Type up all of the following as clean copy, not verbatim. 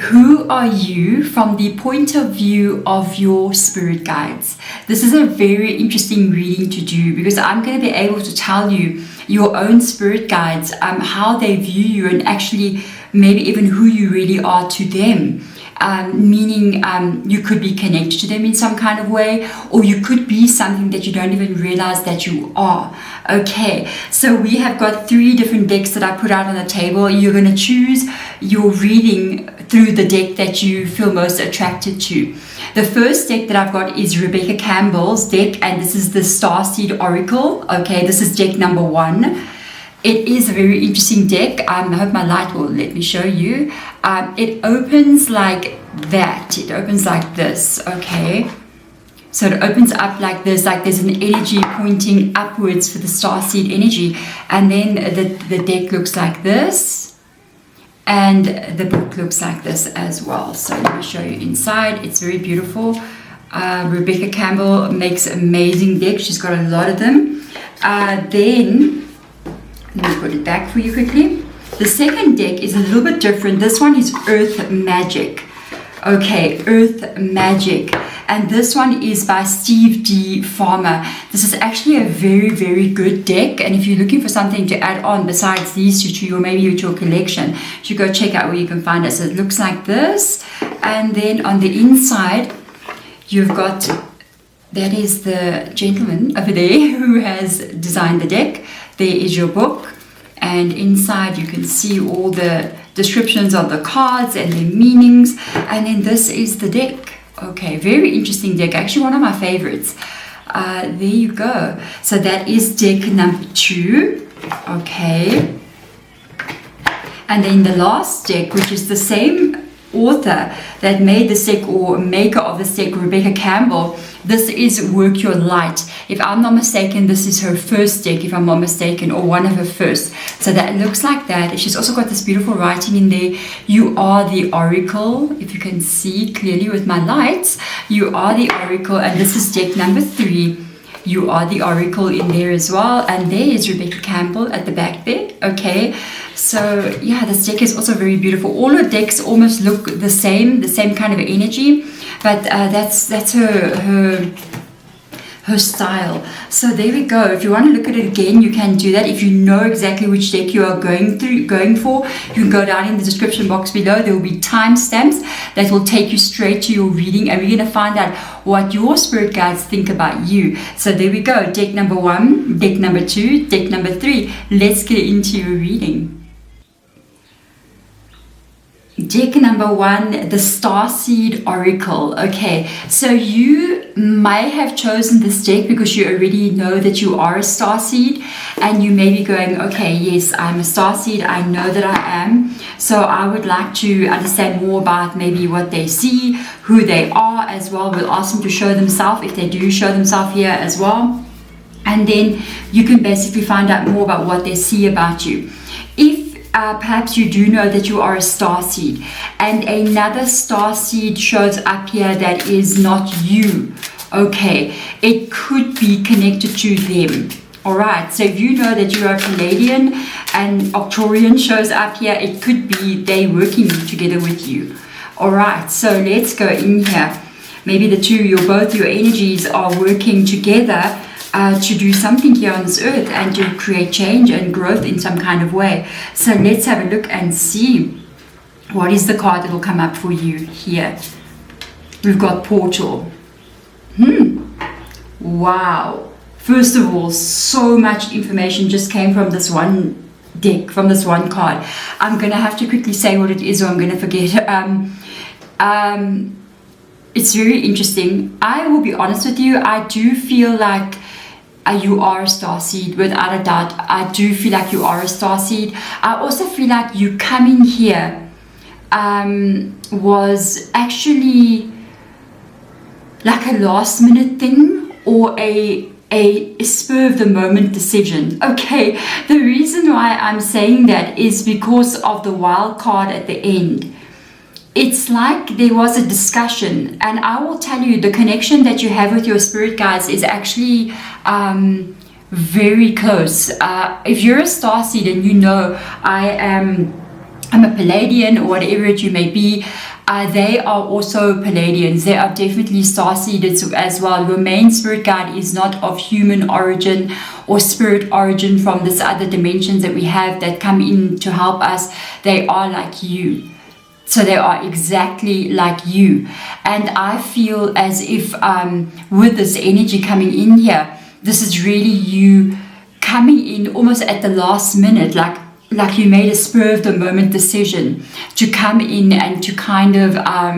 who are you from the point of view of your spirit guides? This is a very interesting reading to do, because I'm going to be able to tell you your own spirit guides, how they view you, and actually maybe even who you really are to them. Meaning you could be connected to them in some kind of way, or you could be something that you don't even realize that you are. Okay, so we have got 3 different decks that I put out on the table. You're going to choose your reading through the deck that you feel most attracted to. The first deck that I've got is Rebecca Campbell's deck, and this is the Starseed Oracle. Okay, this is deck number 1. It is a very interesting deck. I hope my light will let me show you. It opens like that. It opens like this, okay? So it opens up like this, like there's an energy pointing upwards for the starseed energy. And then the deck looks like this. And the book looks like this as well. So let me show you inside. It's very beautiful. Rebecca Campbell makes amazing decks. She's got a lot of them. Then... let me put it back for you quickly. The second deck is a little bit different. This one is Earth Magic. Okay, Earth Magic. And this one is by Steve D. Farmer. This is actually a very, very good deck. And if you're looking for something to add on besides these two to your, maybe with your collection, you should go check out where you can find it. So it looks like this. And then on the inside, you've got, that is the gentleman over there who has designed the deck. There is your book, and inside you can see all the descriptions of the cards and their meanings. And then this is the deck. Okay, very interesting deck, actually one of my favorites. There you go. So that is deck number 2. Okay, and then the last deck, which is the same author that made this deck, or maker of this deck, Rebecca Campbell. This is Work Your Light. If I'm not mistaken, this is her first deck, if I'm not mistaken, or one of her first. So that looks like that. She's also got this beautiful writing in there. You are the Oracle. If you can see clearly with my lights, you are the Oracle. And this is deck number 3. You are the Oracle in there as well. And there is Rebecca Campbell at the back there. Okay. So yeah, this deck is also very beautiful. All her decks almost look the same kind of energy. But that's her style. So there we go. If you want to look at it again, you can do that. If you know exactly which deck you are going for, you can go down in the description box below. There will be timestamps that will take you straight to your reading, and we're going to find out what your spirit guides think about you. So there we go. Deck number 1, deck number 2, deck number 3. Let's get into your reading. Deck number 1, the Starseed Oracle. Okay, so you may have chosen this deck because you already know that you are a starseed, and you may be going, okay, yes, I'm a starseed, I know that I am, so I would like to understand more about maybe what they see, who they are as well. We'll ask them to show themselves if they do show themselves here as well, and then you can basically find out more about what they see about you. If perhaps you do know that you are a starseed, and another starseed shows up here that is not you. Okay, it could be connected to them. All right, so if you know that you are a Palladian and Arcturian shows up here, it could be they working together with you. All right, so let's go in here. Maybe the two, your energies are working together to do something here on this earth and to create change and growth in some kind of way. So let's have a look and see what is the card that will come up for you here. We've got Portal. Wow. First of all, so much information just came from this one deck, from this one card. I'm going to have to quickly say what it is or I'm going to forget. It's very interesting. I will be honest with you, I do feel like you are a starseed, without a doubt. I do feel like you are a starseed. I also feel like you coming here was actually like a last minute thing, or a spur of the moment decision. Okay, the reason why I'm saying that is because of the wild card at the end. It's like there was a discussion, and I will tell you, the connection that you have with your spirit guides is actually very close. If you're a starseed and you know I'm a Palladian or whatever it you may be, They are also Palladians. They are definitely starseeds as well. Your main spirit guide is not of human origin or spirit origin from this other dimensions that we have that come in to help us. They are like you. So they are exactly like you. And I feel as if with this energy coming in here, this is really you coming in almost at the last minute, like you made a spur of the moment decision to come in and to kind of, I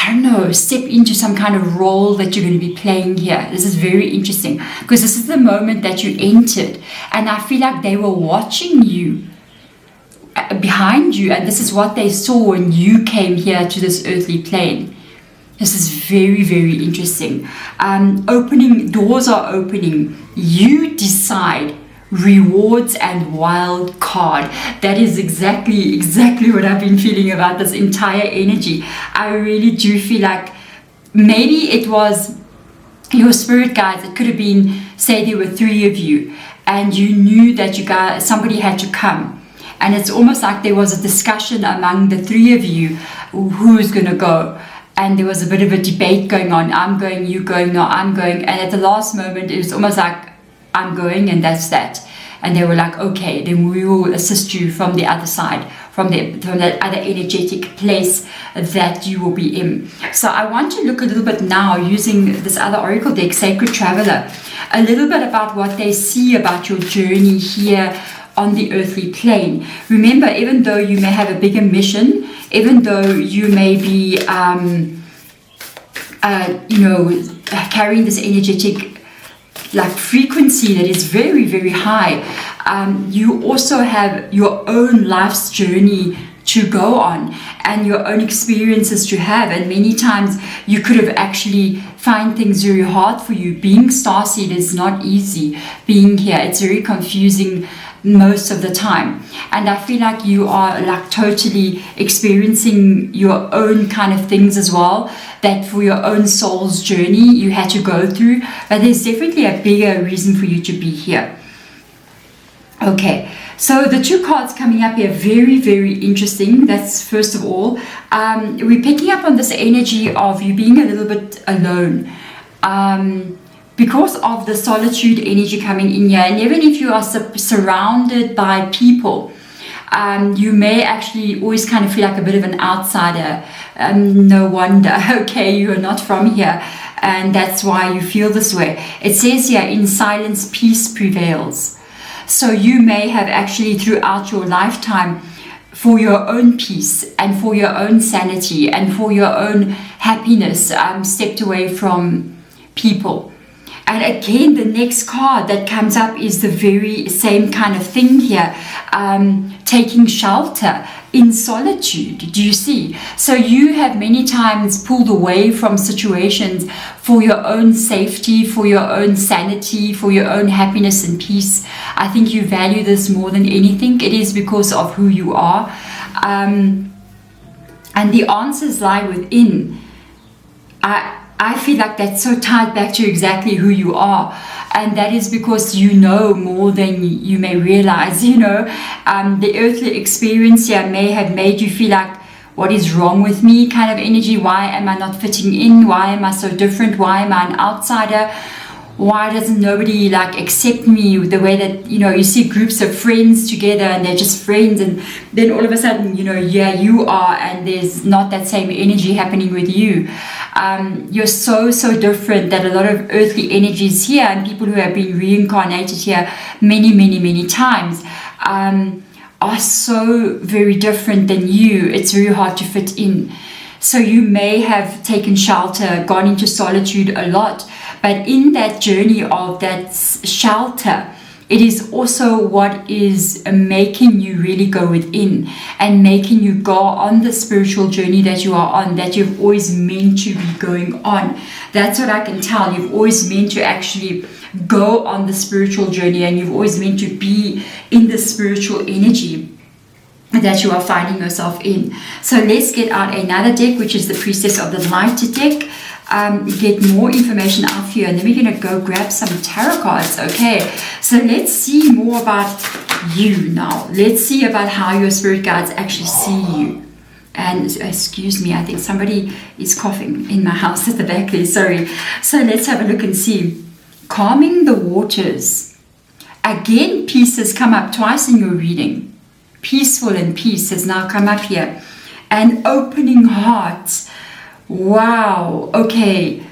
don't know, step into some kind of role that you're going to be playing here. This is very interesting because this is the moment that you entered. And I feel like they were watching you behind you, and this is what they saw when you came here to this earthly plane. This is very, very interesting. Opening doors are opening. You decide. Rewards and wild card. That is exactly what I've been feeling about this entire energy. I really do feel like maybe it was your spirit guides. It could have been, say there were 3 of you and you knew that somebody had to come, and it's almost like there was a discussion among the 3 of you who's gonna go, and there was a bit of a debate going on. I'm going, you going, no, I'm going. And at the last moment it was almost like, I'm going, and that's that. And they were like, okay, then we will assist you from the other side, from that other energetic place that you will be in. So I want to look a little bit now using this other oracle deck, Sacred Traveler, a little bit about what they see about your journey here on the earthly plane. Remember, even though you may have a bigger mission, even though you may be, carrying this energetic frequency that is very, very high, you also have your own life's journey to go on and your own experiences to have, and many times you could have actually find things very hard for you. Being starseed is not easy. Being here, it's very confusing most of the time, and I feel like you are totally experiencing your own kind of things as well, that for your own soul's journey you had to go through, but there's definitely a bigger reason for you to be here. Okay, so the 2 cards coming up here, very, very interesting. That's first of all, we're picking up on this energy of you being a little bit alone, because of the solitude energy coming in here. And even if you are surrounded by people, you may actually always kind of feel like a bit of an outsider. No wonder, okay, you are not from here, and that's why you feel this way. It says here, in silence peace prevails. So you may have actually throughout your lifetime, for your own peace and for your own sanity and for your own happiness, stepped away from people. And again, the next card that comes up is the very same kind of thing here, taking shelter in solitude. Do you see? So you have many times pulled away from situations for your own safety, for your own sanity, for your own happiness and peace. I think you value this more than anything. It is because of who you are. And the answers lie within. I feel like that's so tied back to exactly who you are, and that is because you know more than you may realize. The earthly experience here may have made you feel like, what is wrong with me kind of energy. Why am I not fitting in? Why am I so different? Why am I an outsider? Why doesn't nobody accept me the way that, you see groups of friends together and they're just friends, and then all of a sudden, yeah, you are, and there's not that same energy happening with you. You're so different that a lot of earthly energies here, and people who have been reincarnated here many times, are so very different than you. It's very hard to fit in. So you may have taken shelter, gone into solitude a lot, but in that journey of that shelter, it is also what is making you really go within and making you go on the spiritual journey that you are on, that you've always meant to be going on. That's what I can tell. You've always meant to actually go on the spiritual journey, and you've always meant to be in the spiritual energy that you are finding yourself in. So let's get out another deck, which is the Priestess of the Light deck. Get more information out for you, and then we're going to go grab some tarot cards. Okay, so let's see more about you now. Let's see about how your spirit guides actually see you. and excuse me, I think somebody is coughing in my house at the back there, sorry. So let's have a look and see. Calming the waters. Again, peace has come up twice in your reading. Peaceful and peace has now come up here. And opening hearts. Wow. Okay.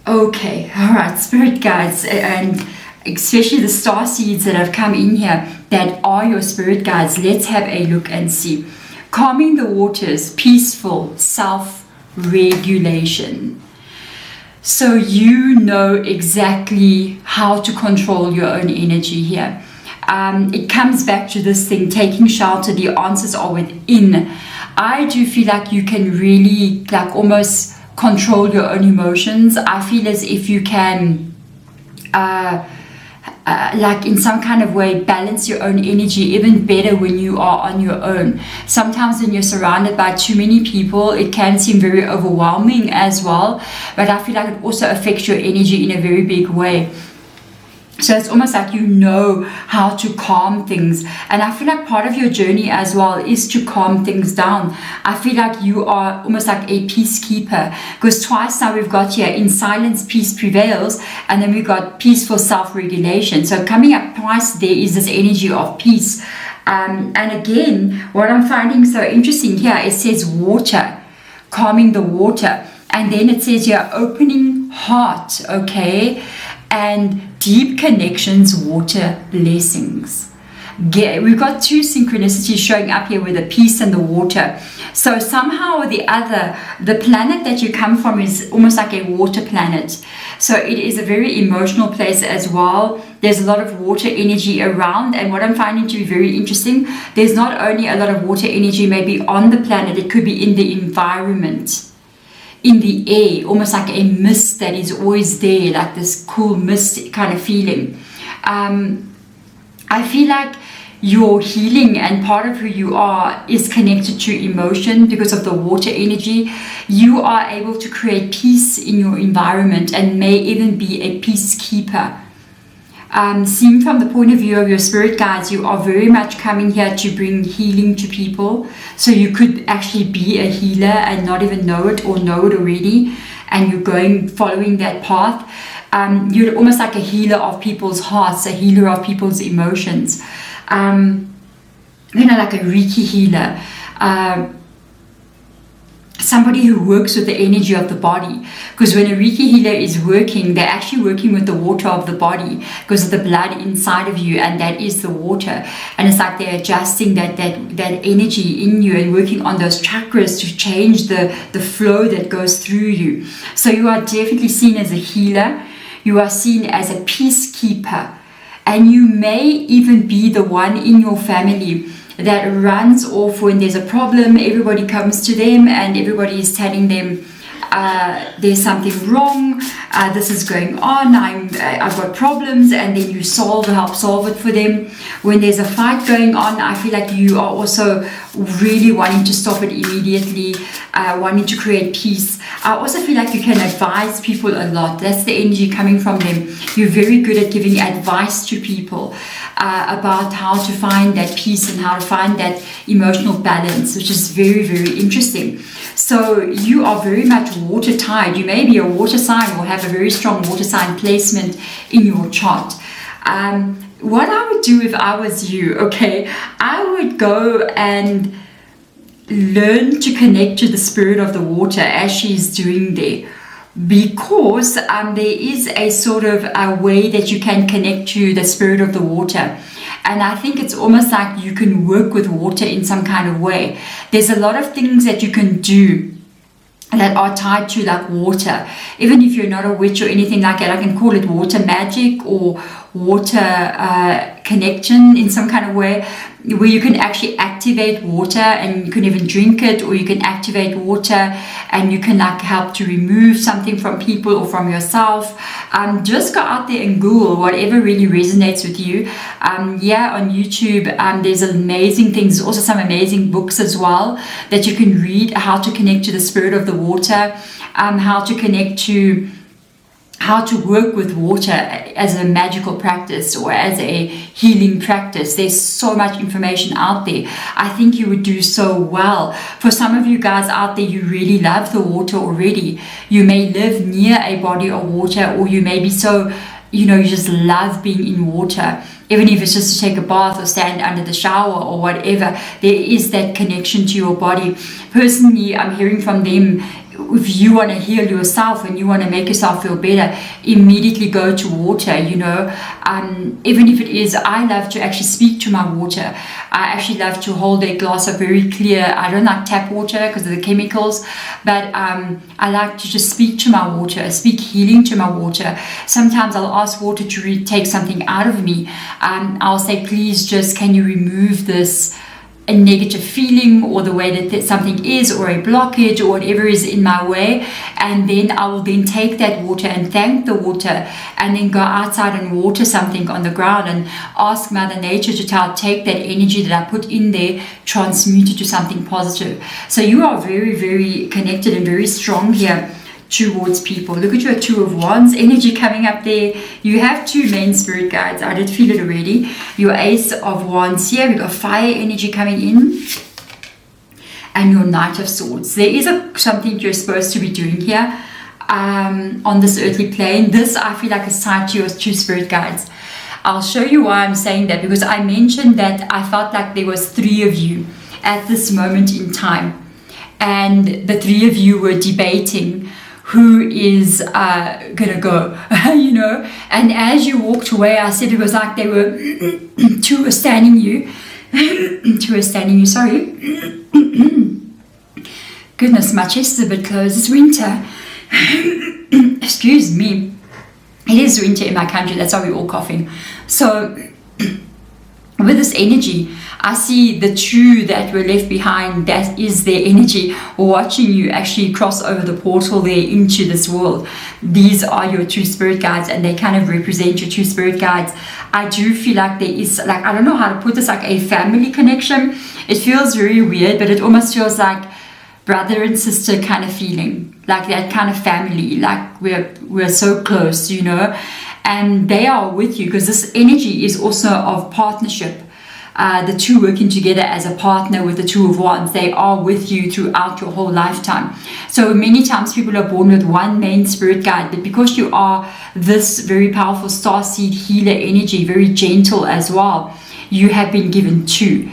All right, spirit guides, and especially the star seeds that have come in here that are your spirit guides. Let's have a look and see. Calming the waters, peaceful, self-regulation. So you know exactly how to control your own energy here. It comes back to this thing, taking shelter. The answers are within. I do feel like you can really like almost control your own emotions. I feel as if you can like in some kind of way balance your own energy even better when you are on your own. Sometimes when you're surrounded by too many people, it can seem very overwhelming as well, but I feel like it also affects your energy in a very big way. So it's almost like you know how to calm things. And I feel like part of your journey as well is to calm things down. I feel like you are almost like a peacekeeper, because twice now we've got here, in silence peace prevails, and then we've got peaceful self-regulation. So coming up twice there is this energy of peace. And again, what I'm finding so interesting here, it says water, calming the water. And then it says here, opening heart, okay? And deep connections, water blessings. We've got two synchronicities showing up here with the peace and the water. So somehow or the other, the planet that you come from is almost like a water planet. So it is a very emotional place as well. There's a lot of water energy around, and what I'm finding to be very interesting, there's not only a lot of water energy maybe on the planet, it could be in the environment, in the air, almost like a mist that is always there, like this cool mist kind of feeling. I feel like your healing and part of who you are is connected to emotion because of the water energy. You are able to create peace in your environment and may even be a peacekeeper. Seen from the point of view of your spirit guides, you are very much coming here to bring healing to people. So you could actually be a healer and not even know it, or know it already, and you're following that path. You're almost like a healer of people's hearts, a healer of people's emotions. Like a Reiki healer. Somebody who works with the energy of the body, because when a Reiki healer is working, they're actually working with the water of the body because of the blood inside of you, and that is the water. And it's like they're adjusting that energy in you and working on those chakras to change the flow that goes through you. So you are definitely seen as a healer. You are seen as a peacekeeper, and you may even be the one in your family that runs off when there's a problem. Everybody comes to them and everybody is telling them there's something wrong, this is going on, I've got problems, and then you help solve it for them. When there's a fight going on, I feel like you are also really wanting to stop it immediately, wanting to create peace. I also feel like you can advise people a lot. That's the energy coming from them. You're very good at giving advice to people about how to find that peace and how to find that emotional balance, which is very, very interesting. So you are very much watertied. You may be a water sign or have a very strong water sign placement in your chart. What I would do if I was you, okay, I would go and learn to connect to the spirit of the water as she's doing there, because there is a sort of a way that you can connect to the spirit of the water. And I think it's almost like you can work with water in some kind of way. There's a lot of things that you can do that are tied to like water. Even if you're not a witch or anything like that, I can call it water magic or water connection in some kind of way, where you can actually activate water and you can even drink it, or you can activate water and you can like help to remove something from people or from yourself. Just go out there and Google whatever really resonates with you. On YouTube, there's amazing things. There's also some amazing books as well that you can read, how to connect to the spirit of the water, how to connect to how to work with water as a magical practice or as a healing practice. There's so much information out there. I think you would do so well. For some of you guys out there, you really love the water already. You may live near a body of water, or you may be so, you just love being in water. Even if it's just to take a bath or stand under the shower or whatever, there is that connection to your body. Personally, I'm hearing from them, if you want to heal yourself and you want to make yourself feel better, immediately go to water. Even if it is, I love to actually speak to my water. I actually love to hold a glass of very clear, I don't like tap water because of the chemicals, but I like to just speak to my water, speak healing to my water. Sometimes I'll ask water to take something out of me. I'll say, please, just can you remove this a negative feeling, or the way that something is, or a blockage, or whatever is in my way. And then I will then take that water and thank the water, and then go outside and water something on the ground and ask Mother Nature to take that energy that I put in there, transmute it to something positive. So you are very, very connected and very strong here towards people. Look at your Two of Wands energy coming up there. You have two main spirit guides. I did feel it already. Your Ace of Wands here. We've got fire energy coming in. And your Knight of Swords. There is something you're supposed to be doing here on this earthly plane. This, I feel like, is tied to your two spirit guides. I'll show you why I'm saying that, because I mentioned that I felt like there was three of you at this moment in time. And the three of you were debating who is gonna go, and as you walked away, I said it was like they were two were standing you sorry. Goodness, my chest is a bit closed. It's winter. Excuse me. It is winter in my country, that's why we're all coughing. So with this energy, I see the two that were left behind. That is their energy watching you actually cross over the portal there into this world. These are your two spirit guides, and they kind of represent your two spirit guides. I do feel like there is, like, I don't know how to put this, like a family connection. It feels very weird, but it almost feels like brother and sister kind of feeling, like that kind of family, like we're so close, and they are with you, because this energy is also of partnership. The two working together as a partner with the Two of Wands. They are with you throughout your whole lifetime. So many times people are born with one main spirit guide, but because you are this very powerful starseed healer energy, very gentle as well, you have been given two.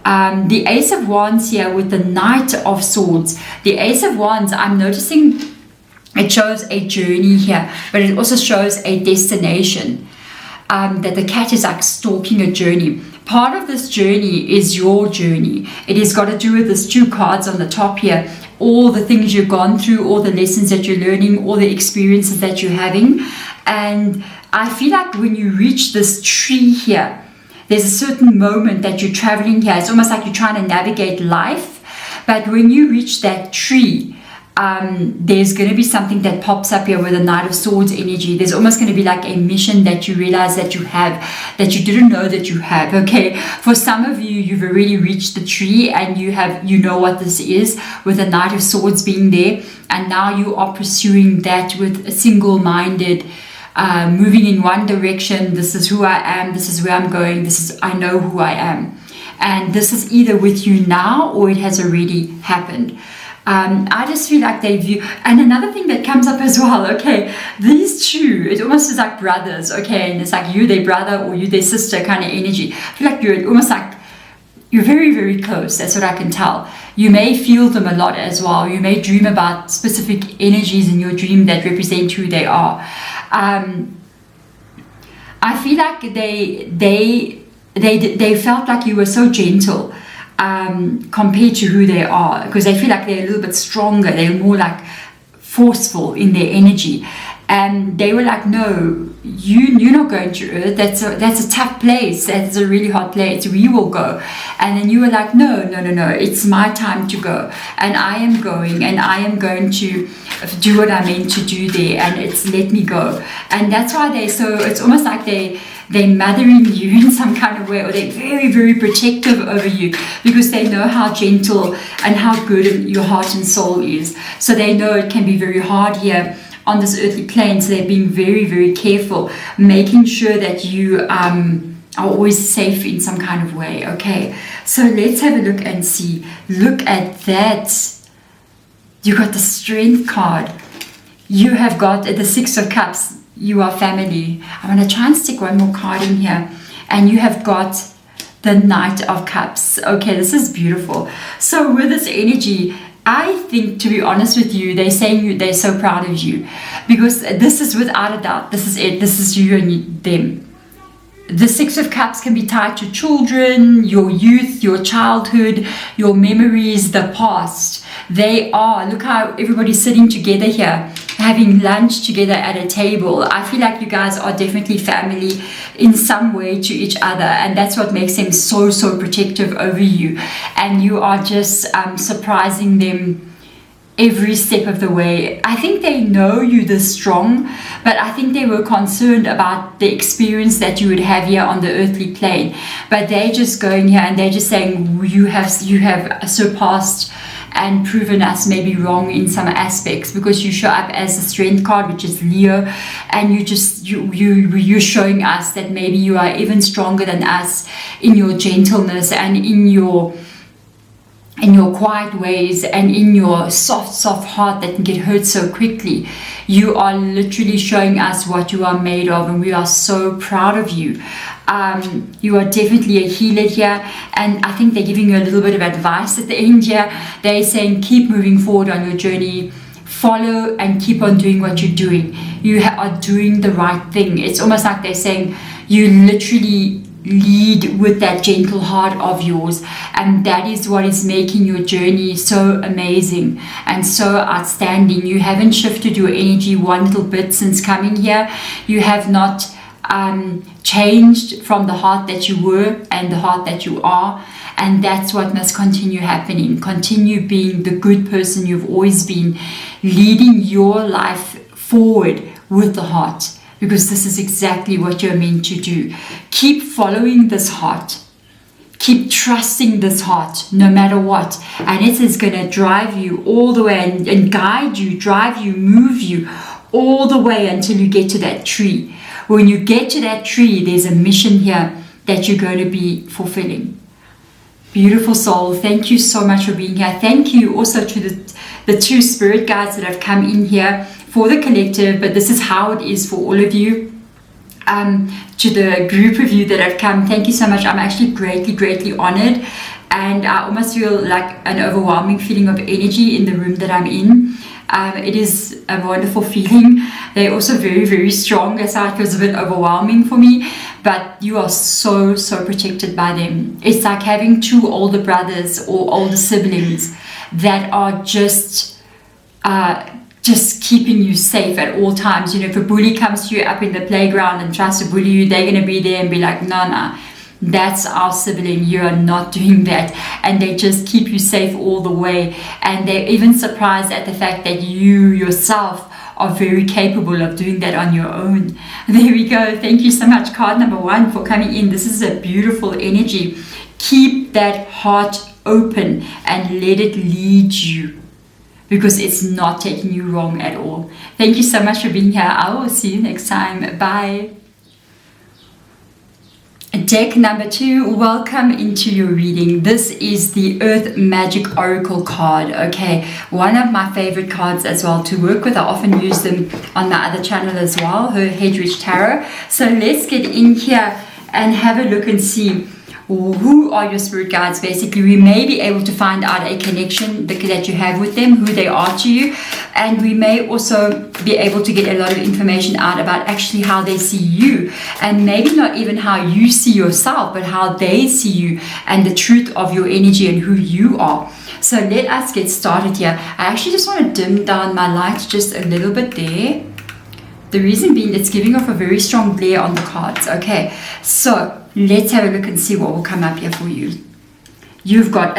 The Ace of Wands here with the Knight of Swords. The Ace of Wands, I'm noticing it shows a journey here, but it also shows a destination. That the cat is like stalking a journey. Part of this journey is your journey. It has got to do with these two cards on the top here. All the things you've gone through, all the lessons that you're learning, all the experiences that you're having. And I feel like when you reach this tree here, there's a certain moment that you're traveling here. It's almost like you're trying to navigate life. But when you reach that tree, there's going to be something that pops up here with the Knight of Swords energy. There's almost going to be like a mission that you realize that you have, that you didn't know that you have. Okay, for some of you, you've already reached the tree and you know what this is, with the Knight of Swords being there, and now you are pursuing that with a single-minded, moving in one direction. This is who I am, this is where I'm going, I know who I am. And this is either with you now or it has already happened. I just feel like they view, and another thing that comes up as well, okay, these two, it almost is like brothers, okay, and it's like you their brother or you their sister kind of energy. I feel like you're almost like, you're very, very close, that's what I can tell. You may feel them a lot as well. You may dream about specific energies in your dream that represent who they are. I feel like they felt like you were so gentle, compared to who they are, because they feel like they're a little bit stronger, they're more like forceful in their energy, and they were like, no, you're not going to Earth, that's a tough place, that's a really hot place, we will go. And then you were like, no, it's my time to go, and I am going, and I am going to do what I meant to do there, and it's let me go. And that's why it's almost like they're mothering you in some kind of way, or they're very, very protective over you, because they know how gentle and how good your heart and soul is. So they know it can be very hard here on this earthly plane, so they're being very, very careful, making sure that you are always safe in some kind of way. Okay, so let's have a look and see. Look at that. You got the Strength card. You have got the Six of Cups. You are family. I'm going to try and stick one more card in here. And you have got the Knight of Cups. Okay, this is beautiful. So with this energy, I think, to be honest with you, they're saying they're so proud of you, because this is without a doubt, this is it. This is you and them. The Six of Cups can be tied to children, your youth, your childhood, your memories, the past. They are, look how everybody's sitting together here, having lunch together at a table. I feel like you guys are definitely family in some way to each other, and that's what makes them so, so protective over you. And you are just surprising them every step of the way. I think they know you this strong, but I think they were concerned about the experience that you would have here on the earthly plane. But they're just going here and they're just saying you have surpassed and proven us maybe wrong in some aspects, because you show up as the Strength card, which is Leo, and you're showing us that maybe you are even stronger than us in your gentleness and in your quiet ways and in your soft heart that can get hurt so quickly. You are literally showing us what you are made of, and we are so proud of you. You are definitely a healer here, and I think they're giving you a little bit of advice at the end here. They're saying keep moving forward on your journey, follow and keep on doing what you're doing. You are doing the right thing. It's almost like they're saying you literally lead with that gentle heart of yours, and that is what is making your journey so amazing and so outstanding. You haven't shifted your energy one little bit since coming here. You have not changed from the heart that you were and the heart that you are, and that's what must continue happening. Continue being the good person you've always been, leading your life forward with the heart, because this is exactly what you're meant to do. Keep following this heart. Keep trusting this heart no matter what. And it is going to drive you all the way and guide you, drive you, move you all the way until you get to that tree. When you get to that tree, there's a mission here that you're going to be fulfilling. Beautiful soul, thank you so much for being here. Thank you also to the two spirit guides that have come in here for the collective, but this is how it is for all of you. To the group of you that have come, thank you so much. I'm actually greatly honored, and I almost feel like an overwhelming feeling of energy in the room that I'm in. It is a wonderful feeling. They're also very strong, so it feels a bit overwhelming for me, but you are so protected by them. It's like having two older brothers or older siblings that are just keeping you safe at all times. You know, if a bully comes to you up in the playground and tries to bully you, they're going to be there and be like, no, that's our sibling, you are not doing that. And they just keep you safe all the way. And they're even surprised at the fact that you yourself are very capable of doing that on your own. There we go. Thank you so much, card number 1, for coming in. This is a beautiful energy. Keep that heart open and let it lead you, because it's not taking you wrong at all. Thank you so much for being here. I will see you next time. Bye. Deck number 2, welcome into your reading. This is the Earth Magic Oracle card. Okay, one of my favorite cards as well to work with. I often use them on my other channel as well, her Hedrich Tarot. So let's get in here and have a look and see who are your spirit guides. Basically, we may be able to find out a connection that you have with them, who they are to you, and we may also be able to get a lot of information out about actually how they see you, and maybe not even how you see yourself, but how they see you and the truth of your energy and who you are. So let us get started here. I actually just want to dim down my light just a little bit there. The reason being, it's giving off a very strong glare on the cards. Okay, so let's have a look and see what will come up here for you. You've got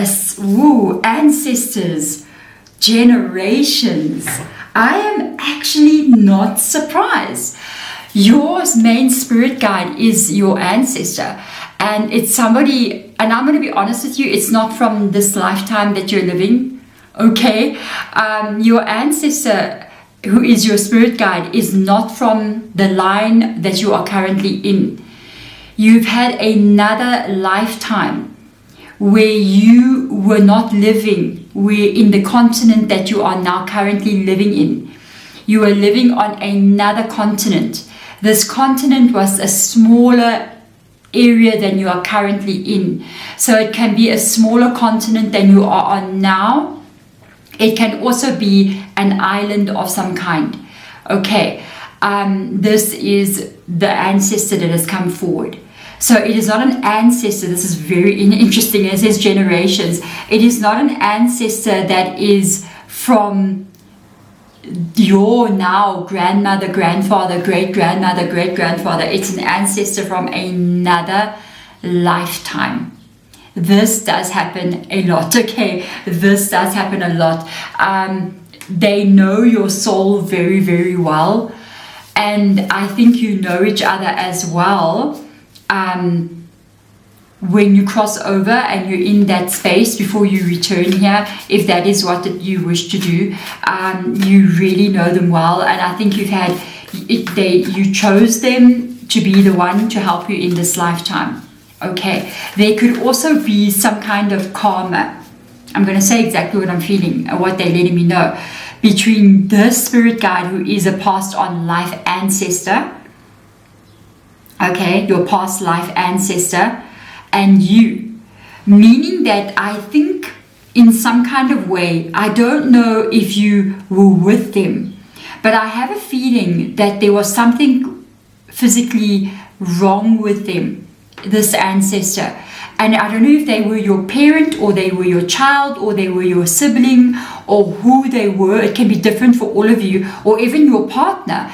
ancestors, generations. I am actually not surprised. Your main spirit guide is your ancestor, and it's somebody, and I'm going to be honest with you, it's not from this lifetime that you're living. Okay, your ancestor who is your spirit guide, is not from the line that you are currently in. You've had another lifetime where you were not living in the continent that you are now currently living in. You were living on another continent. This continent was a smaller area than you are currently in. So it can be a smaller continent than you are on now. It can also be an island of some kind. Okay, this is the ancestor that has come forward. So it is not an ancestor. This is very interesting. It says generations. It is not an ancestor that is from your now grandmother, grandfather, great-grandmother, great-grandfather. It's an ancestor from another lifetime. This does happen a lot, okay? This does happen a lot. They know your soul very, very well. And I think you know each other as well. When you cross over and you're in that space before you return here, if that is what you wish to do, you really know them well. And I think you chose them to be the one to help you in this lifetime. Okay, there could also be some kind of karma. I'm going to say exactly what I'm feeling and what they're letting me know. Between the spirit guide, who is a past on life ancestor, okay, your past life ancestor, and you. Meaning that I think in some kind of way, I don't know if you were with them, but I have a feeling that there was something physically wrong with them, this ancestor. And I don't know if they were your parent, or they were your child, or they were your sibling, or who they were. It can be different for all of you, or even your partner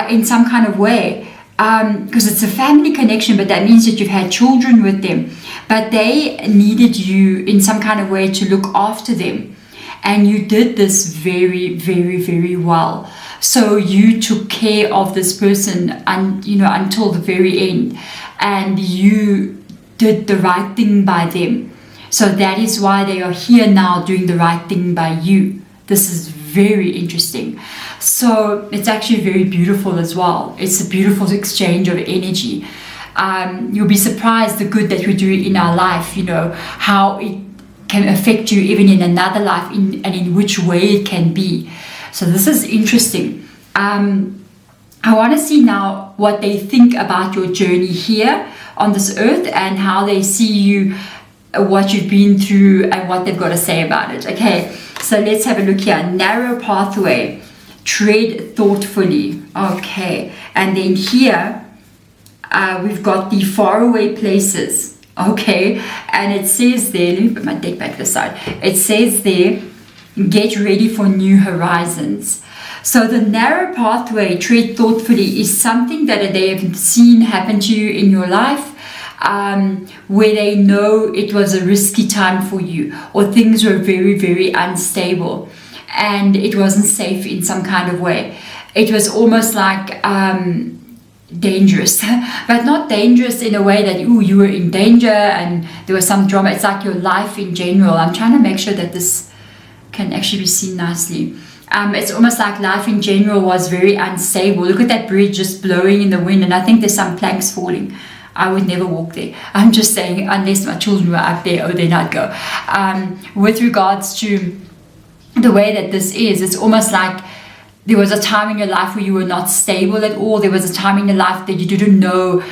in some kind of way. Because it's a family connection, but that means that you've had children with them. But they needed you in some kind of way to look after them. And you did this very, very, very well. So you took care of this person until the very end. And you did the right thing by them. So that is why they are here now doing the right thing by you. This is very interesting. So it's actually very beautiful as well. It's a beautiful exchange of energy. You'll be surprised the good that we do in our life, how it can affect you even in another life, and in which way it can be. So this is interesting. I want to see now what they think about your journey here on this earth, and how they see you, what you've been through, and what they've got to say about it. Okay, so let's have a look here. Narrow pathway, tread thoughtfully. Okay, and then here we've got the faraway places. Okay, and it says there, let me put my deck back this side. It says there, get ready for new horizons. So the narrow pathway, tread thoughtfully, is something that they have seen happen to you in your life, where they know it was a risky time for you, or things were very, very unstable, and it wasn't safe in some kind of way. It was almost like dangerous, but not dangerous in a way that you were in danger and there was some drama. It's like your life in general. I'm trying to make sure that this can actually be seen nicely. It's almost like life in general was very unstable. Look at that bridge just blowing in the wind, and I think there's some planks falling. I would never walk there. I'm just saying, unless my children were up there, then I'd go. With regards to the way that this is, it's almost like there was a time in your life where you were not stable at all. There was a time in your life that you didn't know,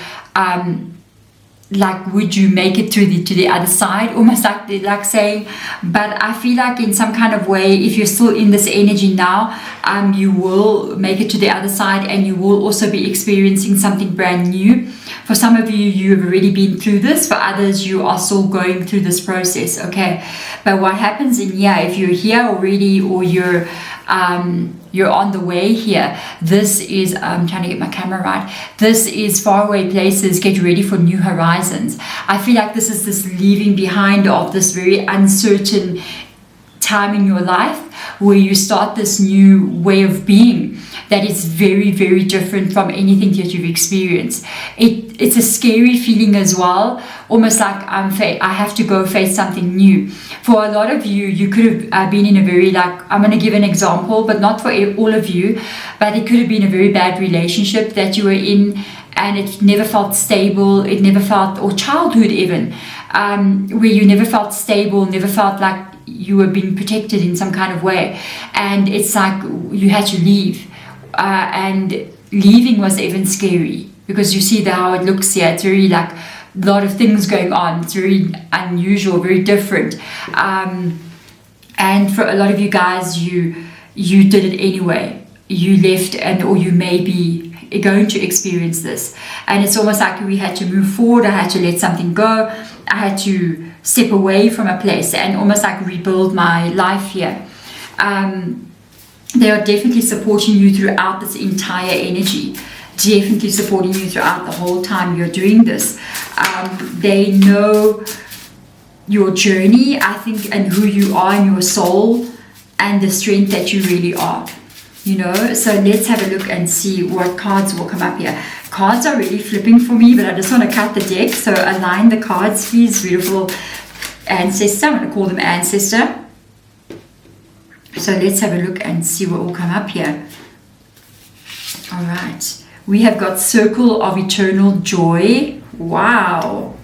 would you make it to the other side? Almost like saying, but I feel like in some kind of way, if you're still in this energy now, you will make it to the other side, and you will also be experiencing something brand new. For some of you, you have already been through this. For others, you are still going through this process, okay? But what happens in here, if you're here already, or you're on the way here, this is, I'm trying to get my camera right, this is faraway places, get ready for new horizons. I feel like this is this leaving behind of this very uncertain time in your life where you start this new way of being that is very, very different from anything that you've experienced. It's a scary feeling as well, almost like I have to go face something new. For a lot of you, you could have been in a very, like, I'm going to give an example, but not for all of you, but it could have been a very bad relationship that you were in, and it never felt stable, it never felt, or childhood even, where you never felt stable, never felt like you were being protected in some kind of way, and it's like you had to leave, and leaving was even scary, because you see how it looks here. It's very like a lot of things going on. It's very unusual, very different, and for a lot of you guys, you did it anyway. You left, or you may be going to experience this, and it's almost like we had to move forward. I had to let something go. I had to step away from a place and almost like rebuild my life here. They are definitely supporting you throughout this entire energy, definitely supporting you throughout the whole time you're doing this. They know your journey, I think, and who you are in your soul, and the strength that you really are, you know. So let's have a look and see what cards will come up here. Cards are really flipping for me, but I just want to cut the deck, so align the cards, please, beautiful ancestor. I'm going to call them ancestor. So let's have a look and see what will come up here. All right, we have got Circle of Eternal Joy. Wow.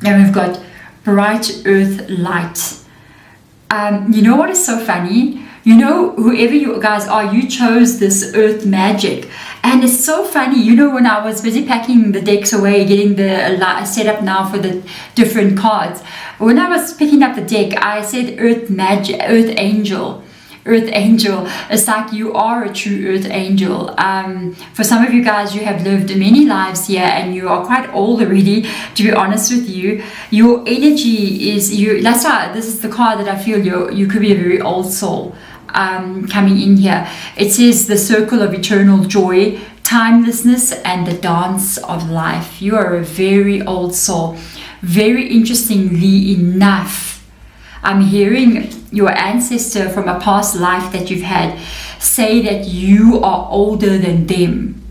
And we've got Bright Earth Light. You know what is so funny? You know, whoever you guys are, you chose this earth magic. And it's so funny, you know, when I was busy packing the decks away, getting the setup now for the different cards, when I was picking up the deck, I said earth magic, earth angel. Earth angel. It's like you are a true earth angel. For some of you guys, you have lived many lives here, and you are quite old already, to be honest with you. Your energy is, that's why this is the card that I feel you could be a very old soul coming in here. It says the Circle of Eternal Joy, timelessness, and the dance of life. You are a very old soul. Very interestingly enough, I'm hearing your ancestor from a past life that you've had say that you are older than them.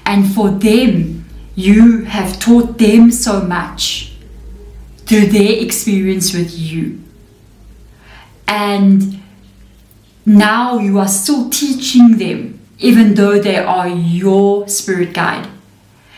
And for them, you have taught them so much through their experience with you. And now you are still teaching them, even though they are your spirit guide.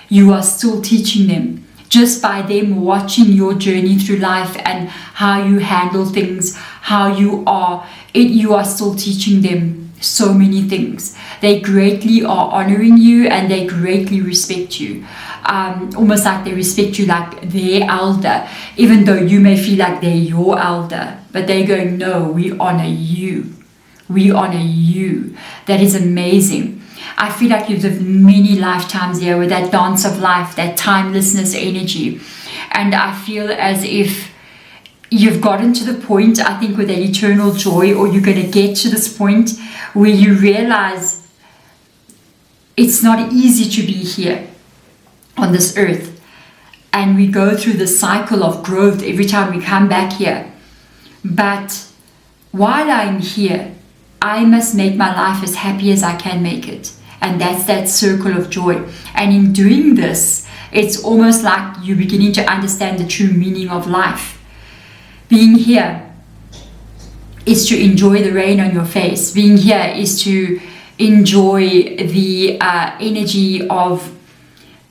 You are still teaching them. Just by them watching your journey through life and how you handle things, how you are, you are still teaching them so many things. They greatly are honoring you, and they greatly respect you. Almost like they respect you like their elder, even though you may feel like they're your elder. But they're going, no, we honor you. We honor you. That is amazing. I feel like you've lived many lifetimes here with that dance of life, that timelessness energy. And I feel as if you've gotten to the point, I think, with that eternal joy, or you're going to get to this point where you realize it's not easy to be here on this earth. And we go through the cycle of growth every time we come back here. But while I'm here, I must make my life as happy as I can make it. And that's that circle of joy. And in doing this, it's almost like you're beginning to understand the true meaning of life. Being here is to enjoy the rain on your face. Being here is to enjoy the energy of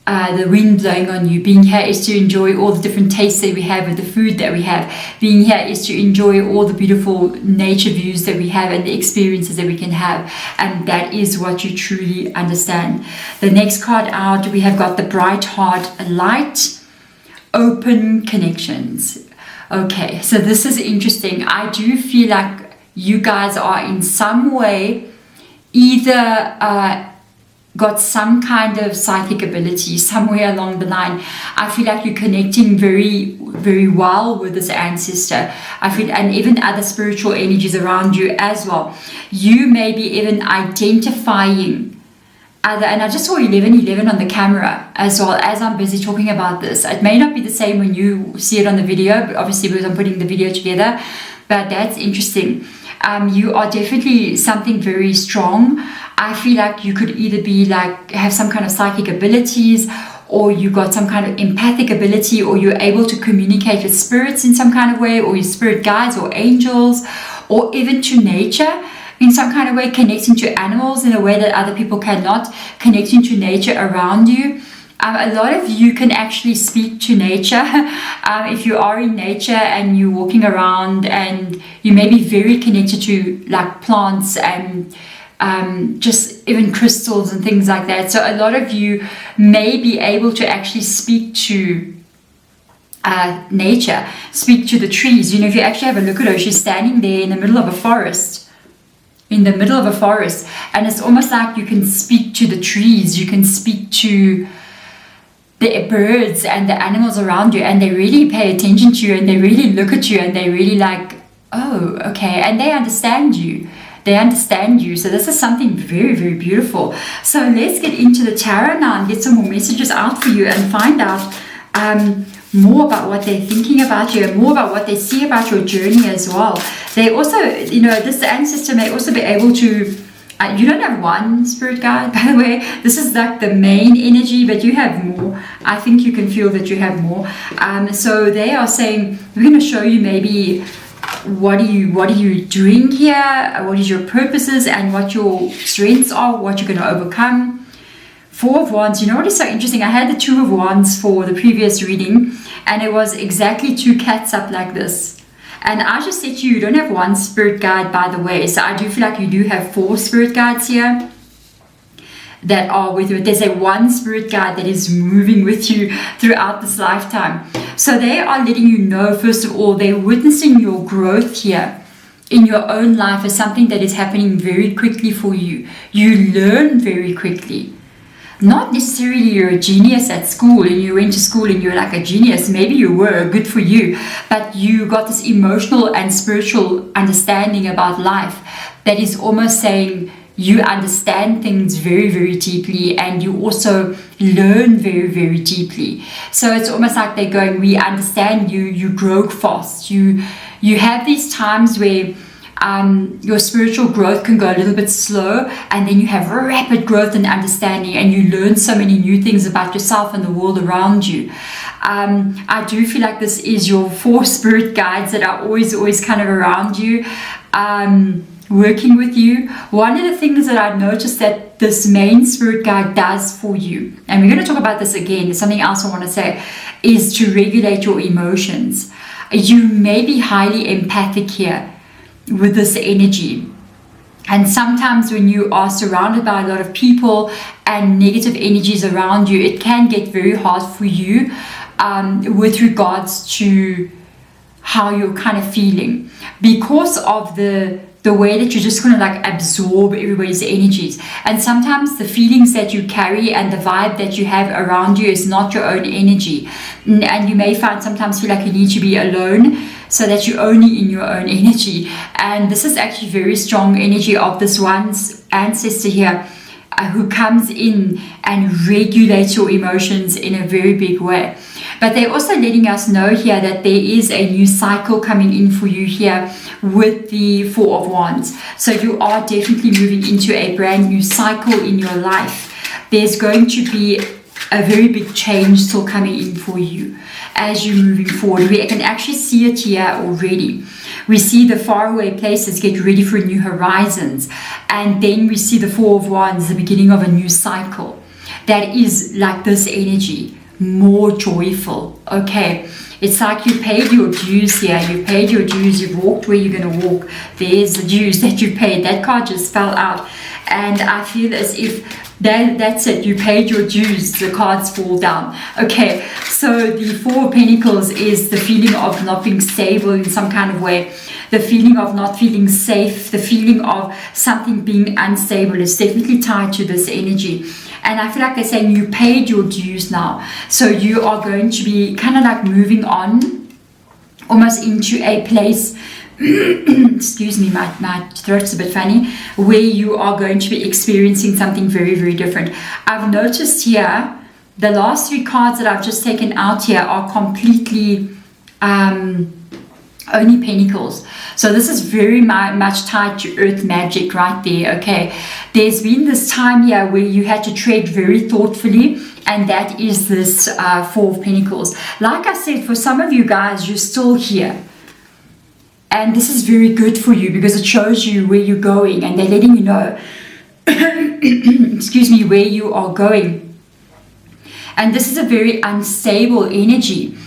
the wind blowing on you. Being here is to enjoy all the different tastes that we have with the food that we have. Being here is to enjoy all the beautiful nature views that we have and the experiences that we can have. And that is what you truly understand. The next card out, we have got the Bright Heart Light, Open Connections. Okay, so this is interesting. I do feel like you guys are in some way either got some kind of psychic ability somewhere along the line. I feel like you're connecting very, very well with this ancestor. I feel, and even other spiritual energies around you as well. You may be even identifying other, and I just saw 1111 on the camera as well as I'm busy talking about this. It may not be the same when you see it on the video, but obviously because I'm putting the video together. but that's interesting. You are definitely something very strong. I feel like you could either be like, have some kind of psychic abilities, or you got some kind of empathic ability, or you're able to communicate with spirits in some kind of way, or your spirit guides or angels, or even to nature in some kind of way, connecting to animals in a way that other people cannot, connecting to nature around you. A lot of you can actually speak to nature. If you are in nature and you're walking around, and you may be very connected to like plants and just even crystals and things like that. So a lot of you may be able to actually speak to nature, speak to the trees. You know, if you actually have a look at her, she's standing there in the middle of a forest. In the middle of a forest. And it's almost like you can speak to the trees. You can speak to the birds and the animals around you, and they really pay attention to you, and they really look at you, and they really like, oh, okay, and they understand you. They understand you. So this is something very, very beautiful. So let's get into the tarot now and get some more messages out for you, and find out more about what they're thinking about you, and more about what they see about your journey as well. They also, you know, this ancestor may also be able to, you don't have one spirit guide, by the way. This is like the main energy, but you have more. I think you can feel that you have more. So they are saying, we're going to show you maybe what are you doing here, what is your purposes, and what your strengths are, what you're going to overcome. Four of Wands. You know what is so interesting? I had the Two of Wands for the previous reading, and it was exactly two cats up like this. And I just said to you, you don't have one spirit guide, by the way. So I do feel like you do have 4 spirit guides here that are with you. There's a one spirit guide that is moving with you throughout this lifetime. So they are letting you know, first of all, they're witnessing your growth here in your own life as something that is happening very quickly for you. You learn very quickly. Not necessarily you're a genius at school and you went to school and you're like a genius. Maybe you were, good for you. But you got this emotional and spiritual understanding about life that is almost saying you understand things very, very deeply, and you also learn very, very deeply. So it's almost like they're going, we understand you, you grow fast. You have these times where your spiritual growth can go a little bit slow, and then you have rapid growth and understanding, and you learn so many new things about yourself and the world around you. I do feel like this is your 4 spirit guides that are always kind of around you, working with you. One of the things that I've noticed that this main spirit guide does for you, and we're going to talk about this again, there's something else I want to say, is to regulate your emotions. You may be highly empathic here with this energy, and sometimes when you are surrounded by a lot of people and negative energies around you, it can get very hard for you with regards to how you're kind of feeling, because of the way that you're just going to like absorb everybody's energies. And sometimes the feelings that you carry and the vibe that you have around you is not your own energy, and you may sometimes feel like you need to be alone so that you're only in your own energy. And this is actually very strong energy of this one ancestor here, who comes in and regulates your emotions in a very big way. But they're also letting us know here that there is a new cycle coming in for you here with the 4 of Wands. So you are definitely moving into a brand new cycle in your life. There's going to be a very big change still coming in for you as you're moving forward. We can actually see it here already. We see the faraway places get ready for new horizons, and then we see the 4 of Wands, the beginning of a new cycle that is like this energy, more joyful. Okay, it's like you paid your dues here. You paid your dues. You've walked where you're going to walk. There's the dues that you paid. That card just fell out, and I feel as if that's it. You paid your dues. The cards fall down. Okay, so the 4 of Pentacles is the feeling of not being stable in some kind of way, the feeling of not feeling safe, the feeling of something being unstable is definitely tied to this energy. And I feel like they're saying you paid your dues now, so you are going to be kind of like moving on almost into a place excuse me, my throat's a bit funny, where you are going to be experiencing something very, very different. I've noticed here the last 3 cards that I've just taken out here are completely only Pentacles. So this is very much tied to earth magic right there, okay? There's been this time here where you had to tread very thoughtfully, and that is this Four of Pentacles. Like I said, for some of you guys, you're still here. And this is very good for you because it shows you where you're going, and they're letting you know, excuse me, where you are going. And this is a very unstable energy.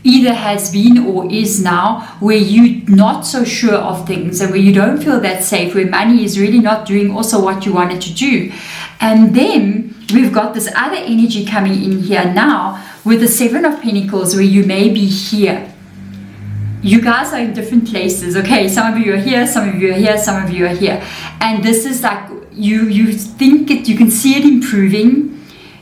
Either has been or is now, where you're not so sure of things and where you don't feel that safe, where money is really not doing also what you wanted to do. And then we've got this other energy coming in here now with the Seven of Pentacles, where you may be here. You guys are in different places, okay? Some of you are here, some of you are here, some of you are here. And this is like, you think it, you can see it improving.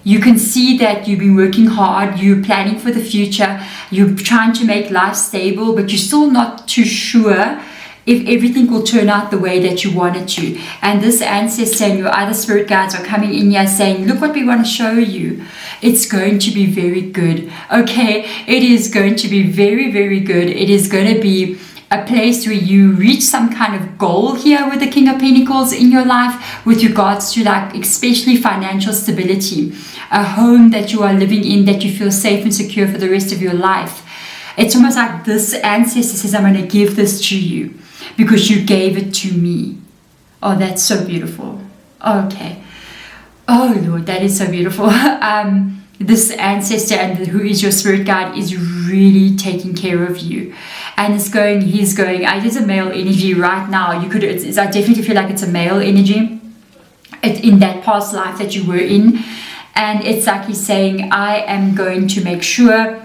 You can see that you've been working hard, you're planning for the future, you're trying to make life stable, but you're still not too sure if everything will turn out the way that you want it to. And this ancestor and your other spirit guides are coming in here saying, look what we want to show you. It's going to be very good, okay? It is going to be very, very good. It is going to be a place where you reach some kind of goal here with the King of Pentacles in your life with regards to, like, especially financial stability, a home that you are living in that you feel safe and secure for the rest of your life. It's almost like this ancestor says, I'm going to give this to you because you gave it to me. Oh, that's so beautiful. Okay. Oh Lord, that is so beautiful. This ancestor and who is your spirit guide is really taking care of you, and he's going, it is a male energy right now. I definitely feel like it's a male energy. It's in that past life that you were in, and it's like he's saying, I am going to make sure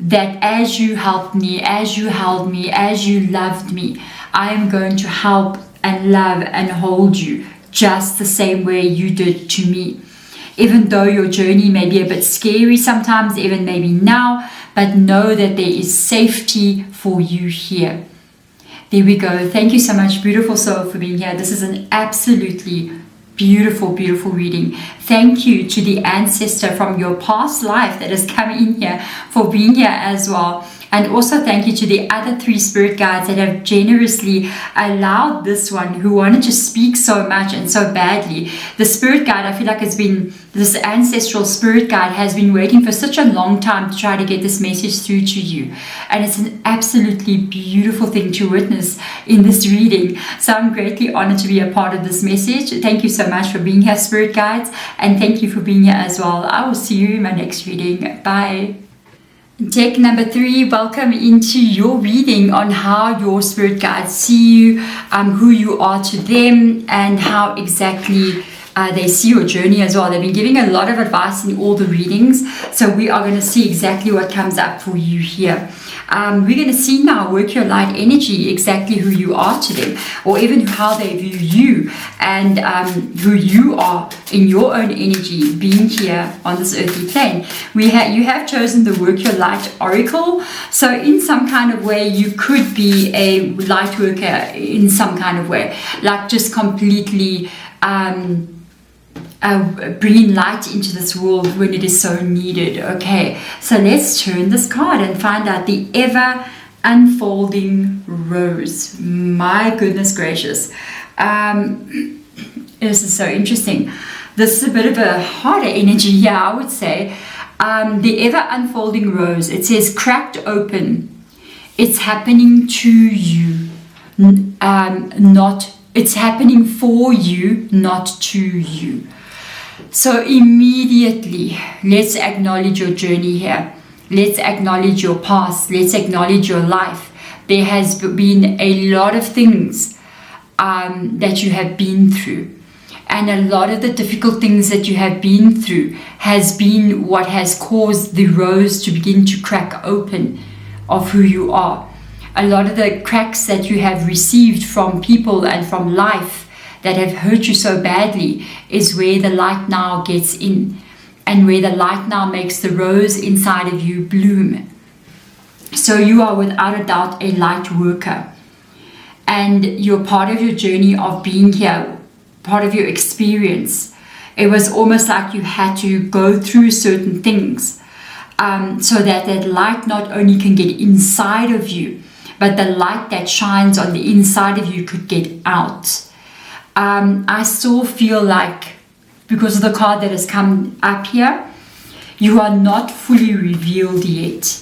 that as you helped me, as you held me, as you loved me, I am going to help and love and hold you just the same way you did to me. Even though your journey may be a bit scary sometimes, even maybe now, but know that there is safety for you here. There we go. Thank you so much, beautiful soul, for being here. This is an absolutely beautiful, beautiful reading. Thank you to the ancestor from your past life that has come in here for being here as well. And also thank you to the other three spirit guides that have generously allowed this one who wanted to speak so much and so badly. The spirit guide, I feel like it's been, this ancestral spirit guide has been waiting for such a long time to try to get this message through to you. And it's an absolutely beautiful thing to witness in this reading. So I'm greatly honored to be a part of this message. Thank you so much for being here, spirit guides. And thank you for being here as well. I will see you in my next reading. Bye. Deck number 3, welcome into your reading on how your spirit guides see you, who you are to them, and how exactly they see your journey as well. They've been giving a lot of advice in all the readings, so we are going to see exactly what comes up for you here. We're going to see now, work your light energy, exactly who you are to them, or even how they view you, and who you are in your own energy being here on this earthly plane. You have chosen the Work Your Light Oracle, so in some kind of way you could be a light worker in some kind of way, like just completely bringing light into this world when it is so needed. Okay, so let's turn this card and find out the ever unfolding rose. My goodness gracious, this is so interesting. This is a bit of a harder energy here, I would say. The ever unfolding rose, it says cracked open. It's happening to you, it's happening for you, not to you. So immediately, let's acknowledge your journey here. Let's acknowledge your past. Let's acknowledge your life. There has been a lot of things that you have been through. And a lot of the difficult things that you have been through has been what has caused the rose to begin to crack open of who you are. A lot of the cracks that you have received from people and from life that have hurt you so badly is where the light now gets in, and where the light now makes the rose inside of you bloom. So you are without a doubt a light worker, and you're part of your journey of being here, part of your experience. It was almost like you had to go through certain things so that that light not only can get inside of you, but the light that shines on the inside of you could get out. I still feel like, because of the card that has come up here, you are not fully revealed yet.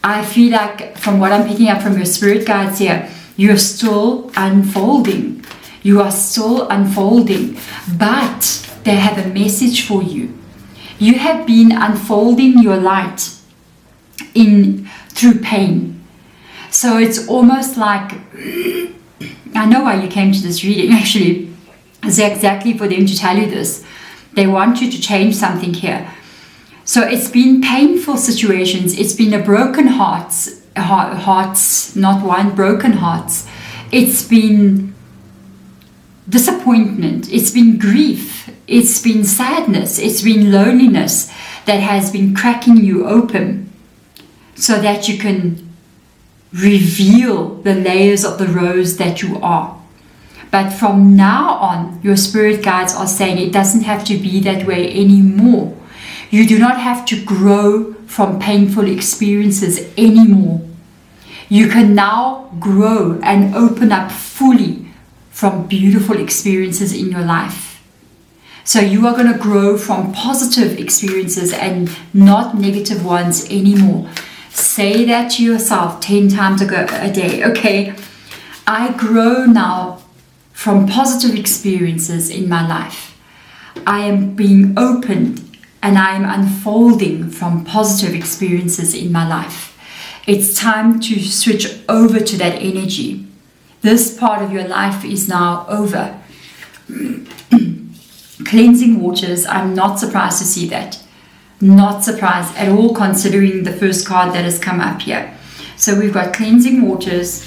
I feel like, from what I'm picking up from your spirit guides here, you're still unfolding. You are still unfolding, but they have a message for you. You have been unfolding your light through pain. So it's almost like, I know why you came to this reading actually. It's exactly for them to tell you this. They want you to change something here. So it's been painful situations. It's been a broken hearts, not one, broken hearts. It's been disappointment. It's been grief. It's been sadness. It's been loneliness that has been cracking you open so that you can reveal the layers of the rose that you are. But from now on, your spirit guides are saying it doesn't have to be that way anymore. You do not have to grow from painful experiences anymore. You can now grow and open up fully from beautiful experiences in your life. So you are going to grow from positive experiences and not negative ones anymore. Say that to yourself 10 times a day. Okay, I grow now from positive experiences in my life. I am being opened and I am unfolding from positive experiences in my life. It's time to switch over to that energy. This part of your life is now over. Cleansing waters, I'm not surprised to see that. Not surprised at all, considering the first card that has come up here. So we've got cleansing waters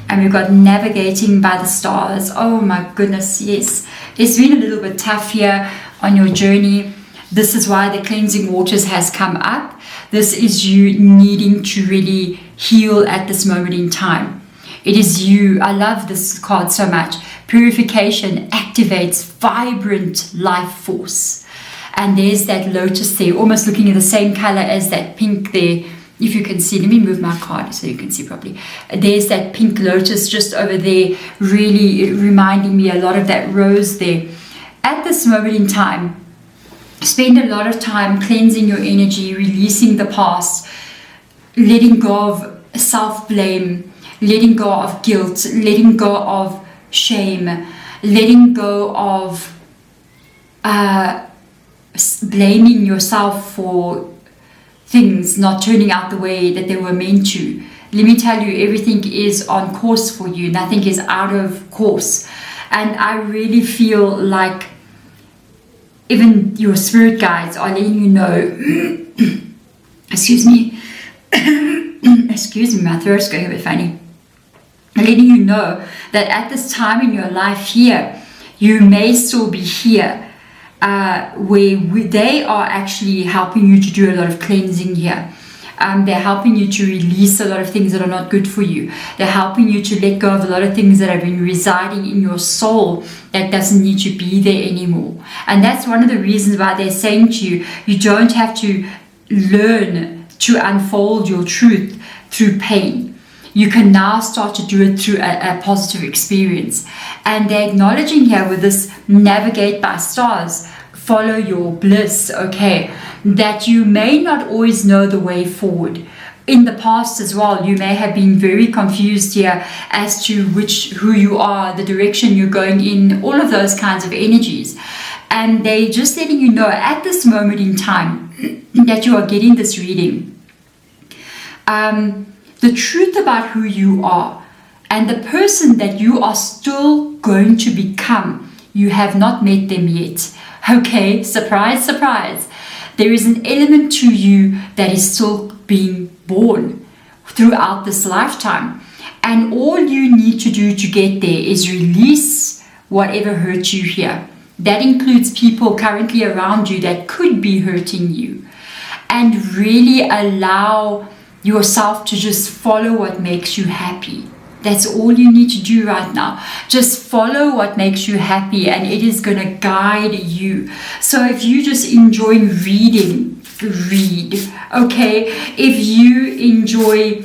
and we've got navigating by the stars. Oh my goodness, yes. It's been a little bit tough here on your journey. This is why the cleansing waters has come up. This is you needing to really heal at this moment in time. It is you. I love this card so much. Purification activates vibrant life force. And there's that lotus there, almost looking at the same color as that pink there. If you can see, let me move my card so you can see properly. There's that pink lotus just over there, really reminding me a lot of that rose there. At this moment in time, spend a lot of time cleansing your energy, releasing the past, letting go of self-blame, letting go of guilt, letting go of shame, letting go of blaming yourself for things not turning out the way that they were meant to. Let me tell you, everything is on course for you. Nothing is out of course. And I really feel like even your spirit guides are letting you know, excuse me, excuse me, my throat's going a bit funny. Letting you know that at this time in your life here, you may still be here, where they are actually helping you to do a lot of cleansing here. They're helping you to release a lot of things that are not good for you. They're helping you to let go of a lot of things that have been residing in your soul that doesn't need to be there anymore. And that's one of the reasons why they're saying to you, you don't have to learn to unfold your truth through pain. You can now start to do it through a positive experience. And they're acknowledging here with this navigate by stars, follow your bliss, okay, that you may not always know the way forward. In the past as well, you may have been very confused here as to who you are, the direction you're going in, all of those kinds of energies. And they're just letting you know at this moment in time that you are getting this reading. The truth about who you are and the person that you are still going to become. You have not met them yet. Okay, surprise, surprise. There is an element to you that is still being born throughout this lifetime. And all you need to do to get there is release whatever hurt you here. That includes people currently around you that could be hurting you. And really allow yourself to just follow what makes you happy. That's all you need to do right now. Just follow what makes you happy and it is going to guide you. So if you just enjoy reading, read. Okay, if you enjoy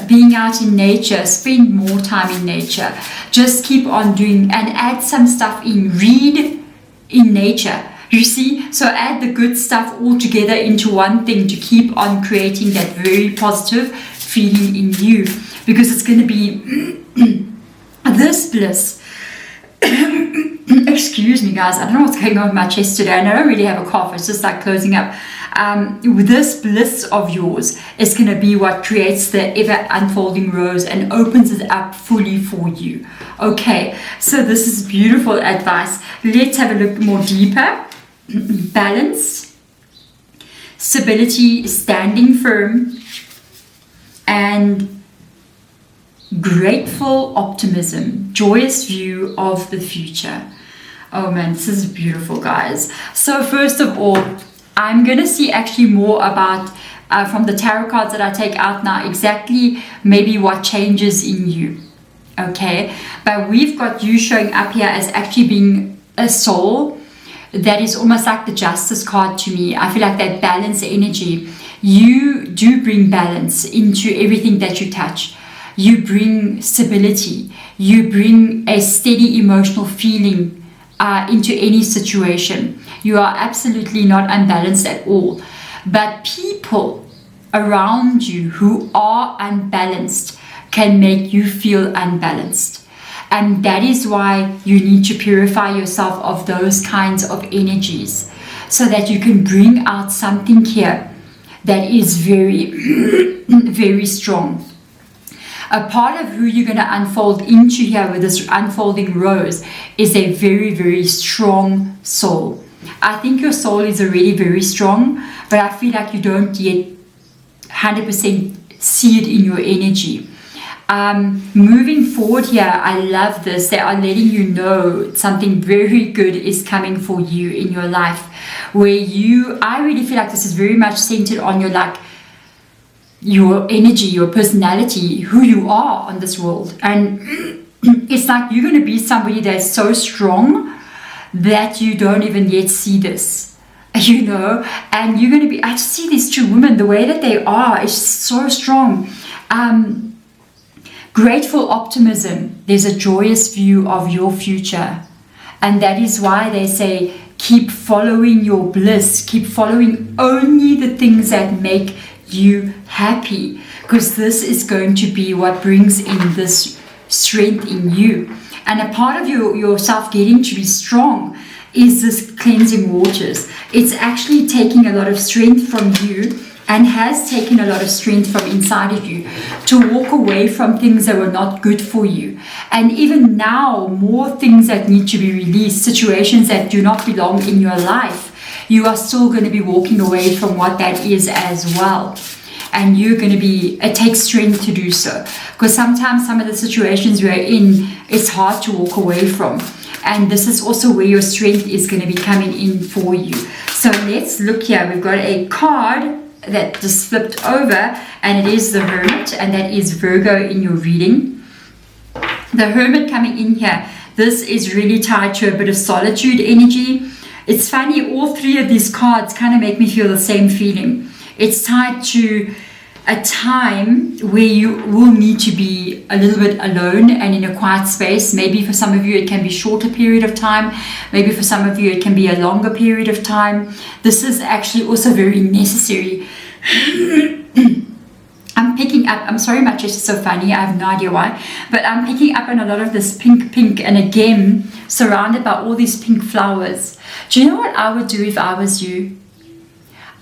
being out in nature, spend more time in nature. Just keep on doing and add some stuff in. Read in nature. You see, so add the good stuff all together into one thing to keep on creating that very positive feeling in you, because it's going to be this bliss. Excuse me guys, I don't know what's going on with my chest today, and I don't really have a cough, it's just like closing up. This bliss of yours is going to be what creates the ever unfolding rose and opens it up fully for you. Okay, so this is beautiful advice. Let's have a look more deeper. Balance, stability, standing firm, and grateful optimism, joyous view of the future. Oh man, this is beautiful, guys. So first of all, I'm going to see actually more about from the tarot cards that I take out now, exactly maybe what changes in you. Okay, but we've got you showing up here as actually being a soul that is almost like the Justice card to me. I feel like that balance energy. You do bring balance into everything that you touch. You bring stability. You bring a steady emotional feeling into any situation. You are absolutely not unbalanced at all. But people around you who are unbalanced can make you feel unbalanced. And that is why you need to purify yourself of those kinds of energies, so that you can bring out something here that is very, very strong. A part of who you're going to unfold into here with this unfolding rose is a very, very strong soul. I think your soul is already very strong, but I feel like you don't yet 100% see it in your energy. Moving forward here, I love this. They are letting you know something very good is coming for you in your life, where I really feel like this is very much centered on your energy, your personality, who you are on this world. And it's like you're going to be somebody that's so strong that you don't even yet see this, you know. And you're going to be, I just see these two women, the way that they are is so strong. Grateful optimism. There's a joyous view of your future. And that is why they say, keep following your bliss. Keep following only the things that make you happy. Because this is going to be what brings in this strength in you. And a part of yourself getting to be strong is this cleansing waters. It's actually taking a lot of strength from you, and has taken a lot of strength from inside of you to walk away from things that were not good for you. And even now, more things that need to be released, situations that do not belong in your life, you are still going to be walking away from what that is as well. And you're going to be, it takes strength to do so. Because sometimes some of the situations we're in, it's hard to walk away from. And this is also where your strength is going to be coming in for you. So let's look here. We've got a card that just flipped over, and it is the Hermit, and that is Virgo in your reading. The Hermit coming in here, this is really tied to a bit of solitude energy. It's funny, all three of these cards kind of make me feel the same feeling. It's tied to a time where you will need to be a little bit alone and in a quiet space. Maybe for some of you it can be a shorter period of time. Maybe for some of you it can be a longer period of time. This is actually also very necessary. I'm picking up, I'm sorry my chest is so funny, I have no idea why, but I'm picking up on a lot of this pink, and again surrounded by all these pink flowers. Do you know what I would do if I was you?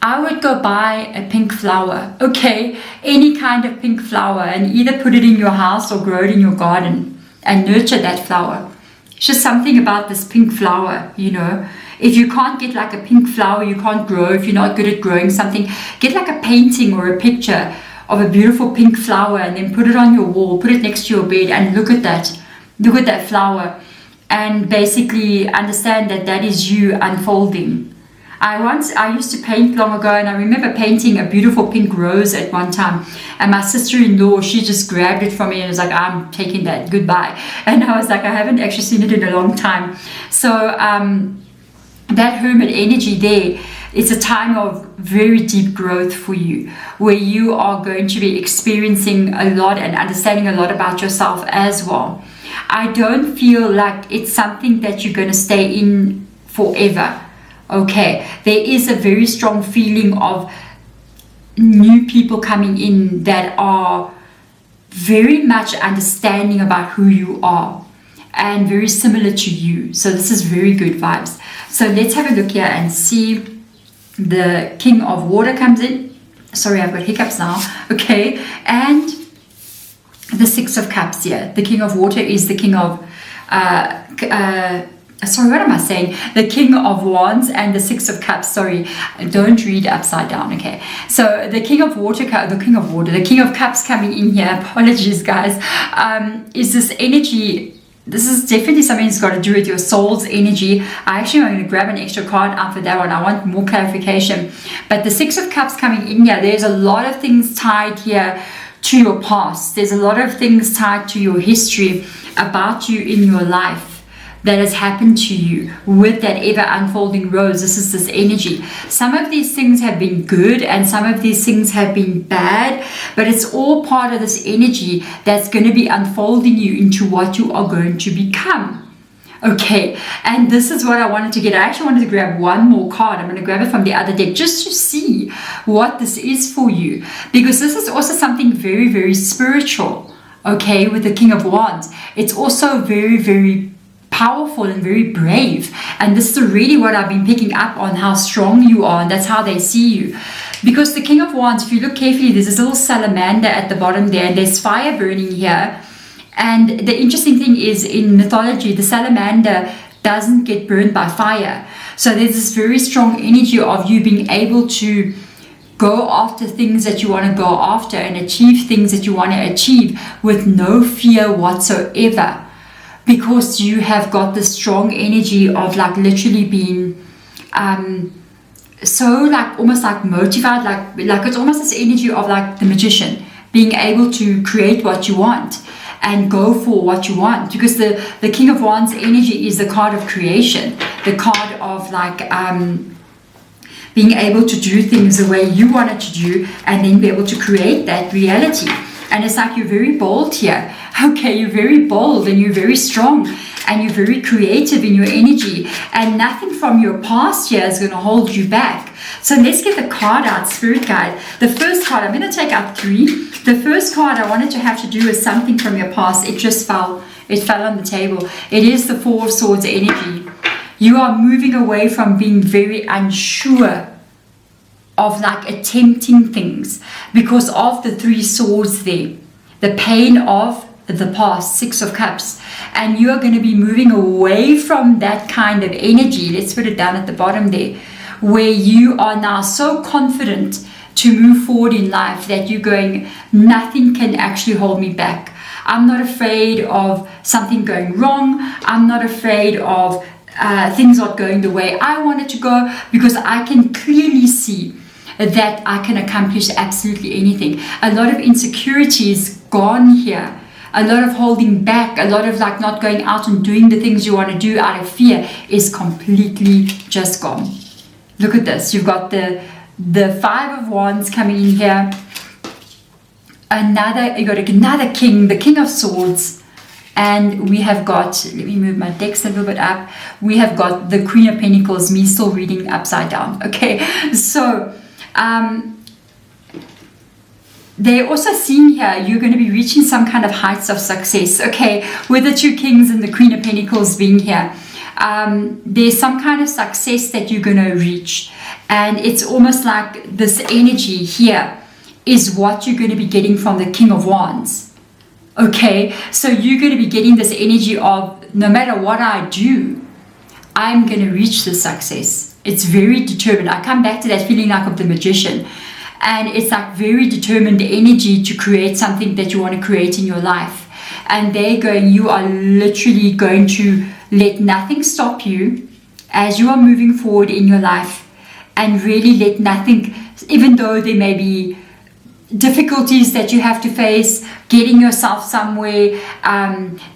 I would go buy a pink flower, okay, any kind of pink flower, and either put it in your house or grow it in your garden and nurture that flower. It's just something about this pink flower, you know. If you can't get like a pink flower, you can't grow. If you're not good at growing something, get like a painting or a picture of a beautiful pink flower and then put it on your wall, put it next to your bed, and look at that flower, and basically understand that that is you unfolding. I used to paint long ago, and I remember painting a beautiful pink rose at one time, and my sister-in-law, she just grabbed it from me and was like, I'm taking that, goodbye. And I was like, I haven't actually seen it in a long time. So that Hermit energy there, It's a time of very deep growth for you, where you are going to be experiencing a lot and understanding a lot about yourself as well. I don't feel like it's something that you're going to stay in forever. Okay, there is a very strong feeling of new people coming in that are very much understanding about who you are and very similar to you. So this is very good vibes. So let's have a look here and see. The King of Water comes in. Sorry, I've got hiccups now. Okay, and the Six of Cups here. The King of Water is the King of sorry, what am I saying? The King of Wands and the Six of Cups. Sorry, don't read upside down. Okay, so the King of Water, the King of Cups coming in here. Apologies, guys. Is this energy? This is definitely something that's got to do with your soul's energy. I actually am going to grab an extra card out for that one. I want more clarification. But the Six of Cups coming in here, there's a lot of things tied here to your past. There's a lot of things tied to your history about you in your life that has happened to you with that ever unfolding rose. This is this energy. Some of these things have been good and some of these things have been bad, but it's all part of this energy that's going to be unfolding you into what you are going to become. Okay, and this is what I wanted to get. I actually wanted to grab one more card. I'm going to grab it from the other deck just to see what this is for you, because this is also something very, very spiritual. Okay, with the King of Wands. It's also very, very powerful and very brave, and this is really what I've been picking up on, how strong you are, and that's how they see you. Because the King of Wands, if you look carefully, there's this little salamander at the bottom there, and there's fire burning here. And the interesting thing is, in mythology, the salamander doesn't get burned by fire. So there's this very strong energy of you being able to go after things that you want to go after and achieve things that you want to achieve with no fear whatsoever. Because you have got this strong energy of like literally being so like almost like motivated, like it's almost this energy of like the magician, being able to create what you want and go for what you want. Because the King of Wands energy is the card of creation, the card of like being able to do things the way you want it to do and then be able to create that reality. And it's like you're very bold here. Okay, you're very bold and you're very strong and you're very creative in your energy, and nothing from your past here is going to hold you back. So let's get the card out, Spirit Guide. The first card, I'm going to take out 3. The first card I wanted to have to do with something from your past. It just fell. It fell on the table. It is the Four of Swords energy. You are moving away from being very unsure of like attempting things because of the 3 swords there, the pain of the past, 6 of Cups, and you are going to be moving away from that kind of energy. Let's put it down at the bottom there, where you are now so confident to move forward in life that you're going, nothing can actually hold me back. I'm not afraid of something going wrong. I'm not afraid of things not going the way I want it to go, because I can clearly see that I can accomplish absolutely anything. A lot of insecurity is gone here. A lot of holding back, a lot of like not going out and doing the things you want to do out of fear is completely just gone. Look at this. You've got the 5 of Wands coming in here. You got another king, the King of Swords. And we have got, let me move my decks a little bit up. We have got the Queen of Pentacles, me still reading upside down. Okay, so they're also seeing here you're going to be reaching some kind of heights of success. Okay, with the 2 kings and the Queen of Pentacles being here, there's some kind of success that you're going to reach, and it's almost like this energy here is what you're going to be getting from the King of Wands. Okay, so you're going to be getting this energy of no matter what I do, I'm going to reach the success. It's very determined. I come back to that feeling like of the magician. And it's like very determined energy to create something that you want to create in your life. And they're going, you are literally going to let nothing stop you as you are moving forward in your life. And really let nothing, even though there may be difficulties that you have to face, getting yourself somewhere.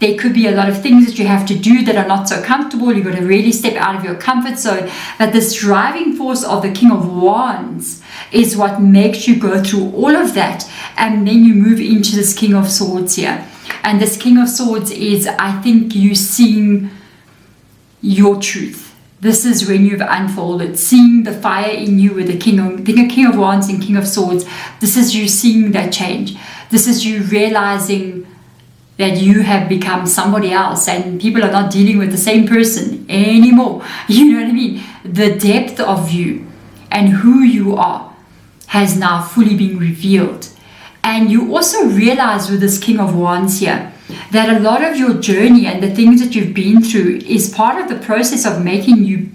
There could be a lot of things that you have to do that are not so comfortable. You've got to really step out of your comfort zone. But this driving force of the King of Wands is what makes you go through all of that. And then you move into this King of Swords here. And this King of Swords is, I think, you seeing your truth. This is when you've unfolded, seeing the fire in you with the King of Wands and King of Swords. This is you seeing that change. This is you realizing that you have become somebody else and people are not dealing with the same person anymore. You know what I mean? The depth of you and who you are has now fully been revealed. And you also realize with this King of Wands here that a lot of your journey and the things that you've been through is part of the process of making you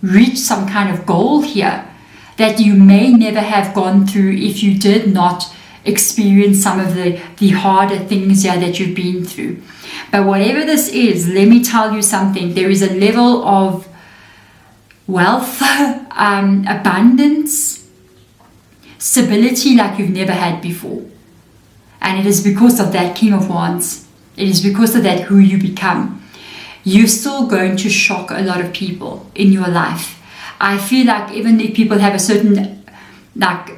reach some kind of goal here that you may never have gone through if you did not experience some of the harder things here that you've been through. But whatever this is, let me tell you something. There is a level of wealth, abundance, stability like you've never had before. And it is because of that King of Wands. It is because of that who you become. You're still going to shock a lot of people in your life. I feel like even if people have a certain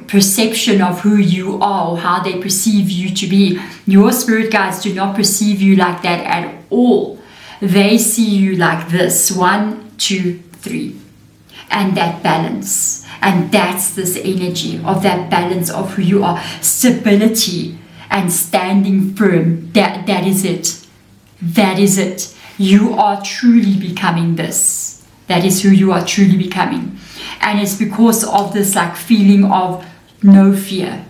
perception of who you are or how they perceive you to be, your spirit guides do not perceive you like that at all. They see you like this, 1, 2, 3. And that balance. And that's this energy of that balance of who you are. Stability and standing firm. That is it. That is it. You are truly becoming this. That is who you are truly becoming. And it's because of this feeling of no fear.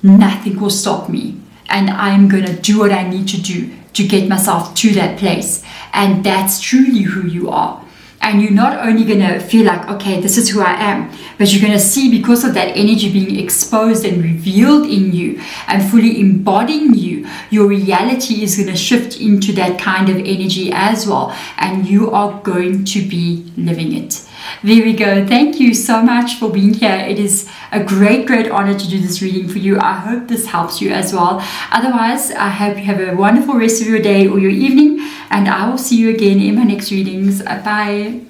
Nothing will stop me. And I'm going to do what I need to do to get myself to that place. And that's truly who you are. And you're not only going to feel like, okay, this is who I am, but you're going to see, because of that energy being exposed and revealed in you and fully embodying you, your reality is going to shift into that kind of energy as well. And you are going to be living it. There we go. Thank you so much for being here. It is a great, great honor to do this reading for you. I hope this helps you as well. Otherwise, I hope you have a wonderful rest of your day or your evening, and I will see you again in my next readings. Bye.